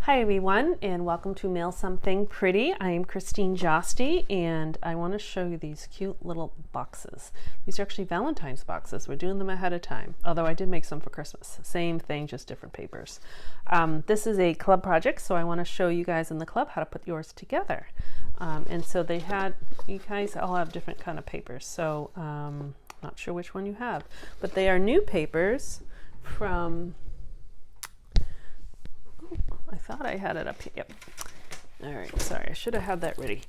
Hi everyone, and welcome to Mail Something Pretty. I am Christine Josty, and I want to show you these cute little boxes. These are actually Valentine's boxes. We're doing them ahead of time, although I did make some for Christmas. Same thing, just different papers. This is a club project, so I want to show you guys in the club how to put yours together. And so you guys all have different kind of papers, so not sure which one you have, but they are new papers from... I thought I had it up here. Yep. All right, sorry, I should have had that ready.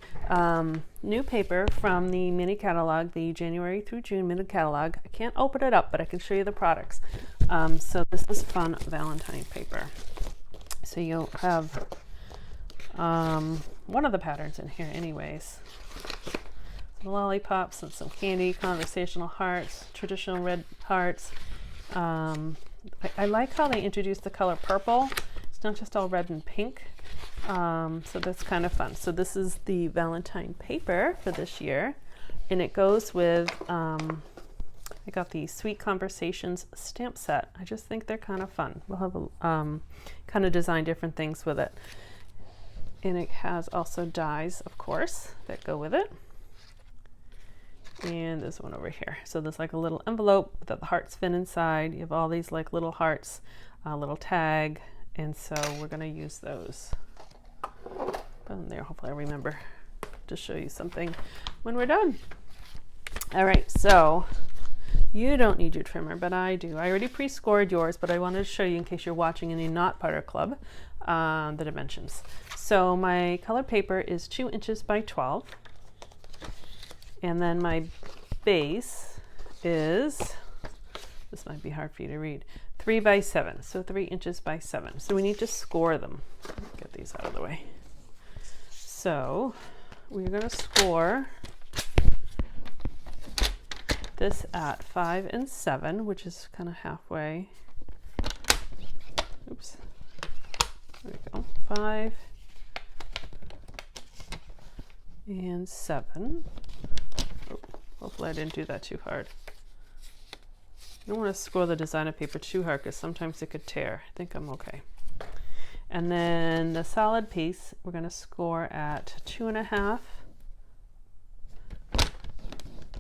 New paper from the mini catalog, the January through June mini catalog. I can't open it up, but I can show you the products. So this is fun Valentine paper. So you'll have one of the patterns in here anyways. Some lollipops and some candy, conversational hearts, traditional red hearts. I like how they introduced the color purple. It's not just all red and pink, so that's kind of fun. So this is the Valentine paper for this year, and it goes with, I got the Sweet Conversations stamp set. I just think they're kind of fun. We'll have a, kind of design different things with it. And it has also dies, of course, that go with it. And this one over here. So there's like a little envelope that the hearts fit inside. You have all these like little hearts, a little tag. And so we're going to use those. Put them there. Hopefully I remember to show you something when we're done. All right, so you don't need your trimmer, but I do. I already pre-scored yours, but I wanted to show you in case you're watching and you're not part of club, the dimensions. So my color paper is 2 inches by 12. And then my base is, this might be hard for you to read, 3 by 7, so 3 inches by 7. So we need to score them. Get these out of the way. So we're going to score this at 5 and 7, which is kind of halfway. Oops. There we go. 5 and 7. Oh, hopefully I didn't do that too hard. You don't want to score the designer paper too hard because sometimes it could tear. I think I'm okay. And then the solid piece, we're going to score at 2.5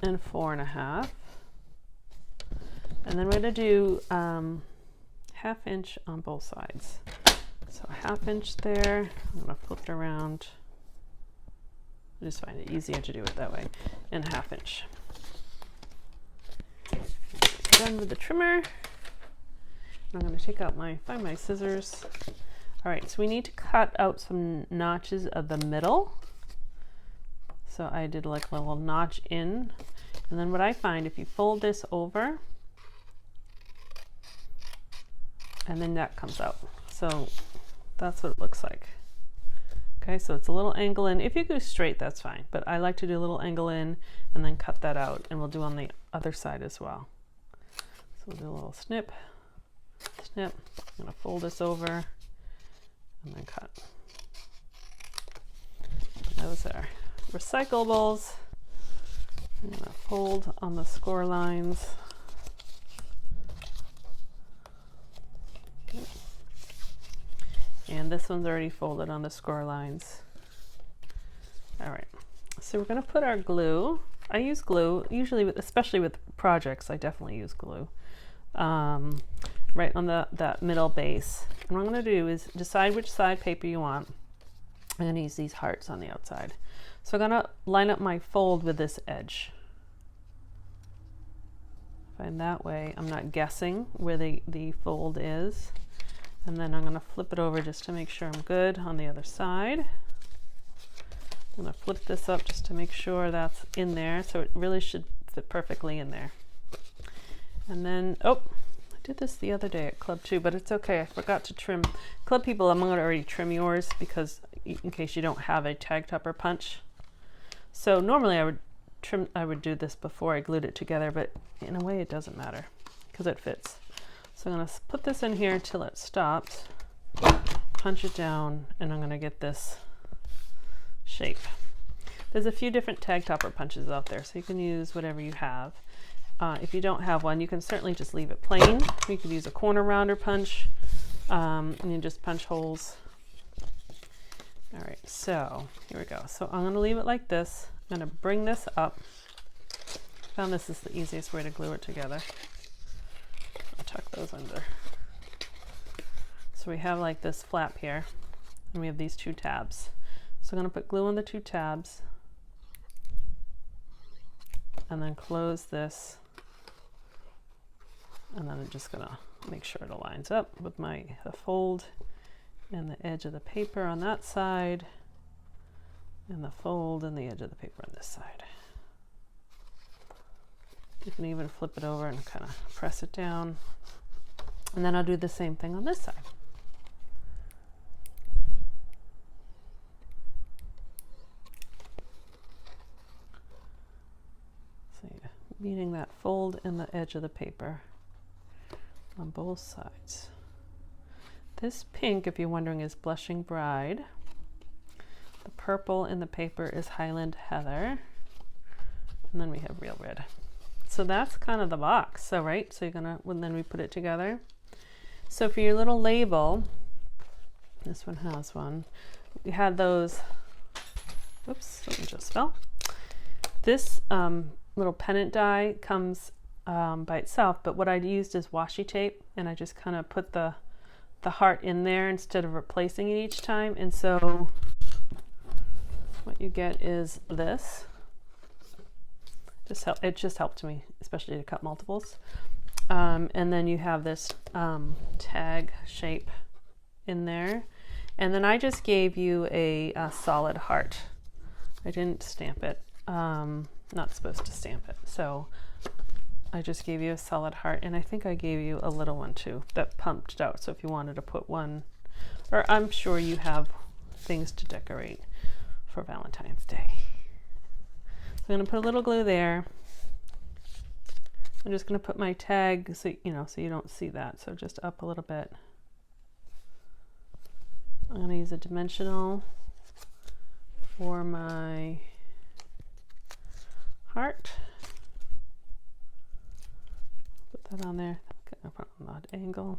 and 4.5. And then we're going to do 1/2 inch on both sides. So 1/2 inch there. I'm going to flip it around. I just find it easier to do it that way. And 1/2 inch. Done with the trimmer. I'm going to take out find my scissors. All right, so we need to cut out some notches of the middle. So I did like a little notch in. And then what I find, if you fold this over, and then that comes out. So that's what it looks like. Okay, so it's a little angle in. If you go straight, that's fine. But I like to do a little angle in and then cut that out. And we'll do on the other side as well. So we'll do a little snip, snip. I'm going to fold this over and then cut. Those are recyclables. I'm going to fold on the score lines. Okay. And this one's already folded on the score lines. All right, so we're going to put our glue. I use glue, usually, especially with projects, I definitely use glue. Right on that middle base. And what I'm going to do is decide which side paper you want. I'm going to use these hearts on the outside. So I'm going to line up my fold with this edge. And that way I'm not guessing where the fold is. And then I'm going to flip it over just to make sure I'm good on the other side. I'm going to flip this up just to make sure that's in there. So it really should fit perfectly in there. And then, oh, I did this the other day at club too, but it's okay. I forgot to trim. Club people, I'm going to already trim yours because in case you don't have a tag topper punch. So normally I would do this before I glued it together, but in a way it doesn't matter because it fits. So I'm going to put this in here until it stops, punch it down, and I'm going to get this shape. There's a few different tag topper punches out there, so you can use whatever you have. If you don't have one, you can certainly just leave it plain. You could use a corner rounder punch, and you just punch holes All right, so here we go. So I'm going to leave it like this. I'm going to bring this up. I found this is the easiest way to glue it together. I'll tuck those under. So we have like this flap here, and we have these two tabs. So I'm going to put glue on the two tabs, and then close this, and then I'm just going to make sure it aligns up with the fold and the edge of the paper on that side, and the fold and the edge of the paper on this side. You can even flip it over and kind of press it down, and then I'll do the same thing on this side. So yeah, meeting that fold in the edge of the paper on both sides. This pink, if you're wondering, is Blushing Bride. The purple in the paper is Highland Heather. And then we have Real Red. So that's kind of the box. So, right, so you're gonna, and then we put it together. So for your little label, this one has one. We had those, oops, something just fell. This little pennant die comes by itself, but what I used is washi tape, and I just kind of put the heart in there instead of replacing it each time. And so what you get is this. It just helped me, especially to cut multiples. And then you have this tag shape in there. And then I just gave you a solid heart. I didn't stamp it. Not supposed to stamp it. So I just gave you a solid heart, and I think I gave you a little one too that pumped out. So if you wanted to put one, or I'm sure you have things to decorate for Valentine's Day. So I'm going to put a little glue there. I'm just going to put my tag so you don't see that. So just up a little bit. I'm going to use a dimensional for my heart. That on there, on that angle.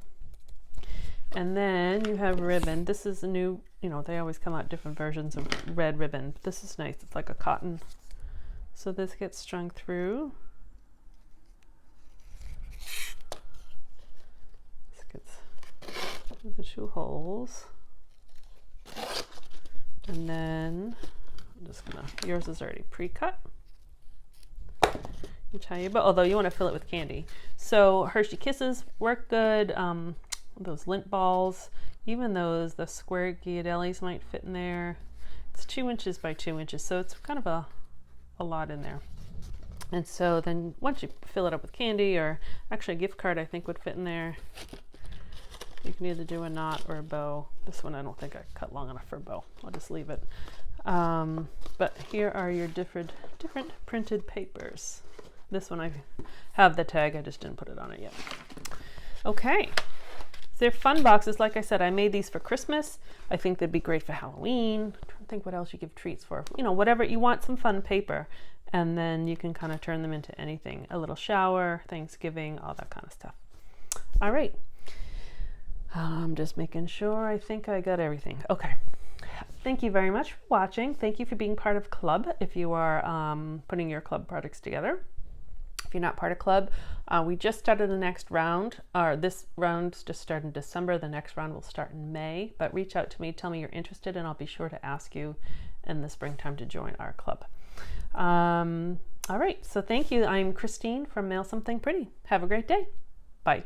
And then you have ribbon. This is a new, they always come out different versions of red ribbon. This is nice, it's like a cotton. So this gets strung through. This gets through the two holes. And then I'm just gonna, yours is already pre-cut. But although you want to fill it with candy. So Hershey Kisses work good. Those lint balls, even those, the square Ghirardellis might fit in there. It's 2 inches by 2 inches, so it's kind of a lot in there. And so then once you fill it up with candy, or actually a gift card I think would fit in there. You can either do a knot or a bow. This one I don't think I cut long enough for a bow. I'll just leave it. But here are your different printed papers. This one I have the tag, I just didn't put it on it yet. Okay, so they're fun boxes. Like I said, I made these for Christmas. I think they'd be great for Halloween. I'm trying to think what else you give treats for. Whatever, you want some fun paper. And then you can kind of turn them into anything. A little shower, Thanksgiving, all that kind of stuff. All right, I'm just making sure I think I got everything. Okay. Thank you very much for watching. Thank you for being part of club if you are putting your club projects together. If you're not part of club, we just started the next round, or this round just started in December. The next round will start in May, but reach out to me, tell me you're interested, and I'll be sure to ask you in the springtime to join our club. All right, so thank you. I'm Christine from Mail Something Pretty. Have a great day. Bye.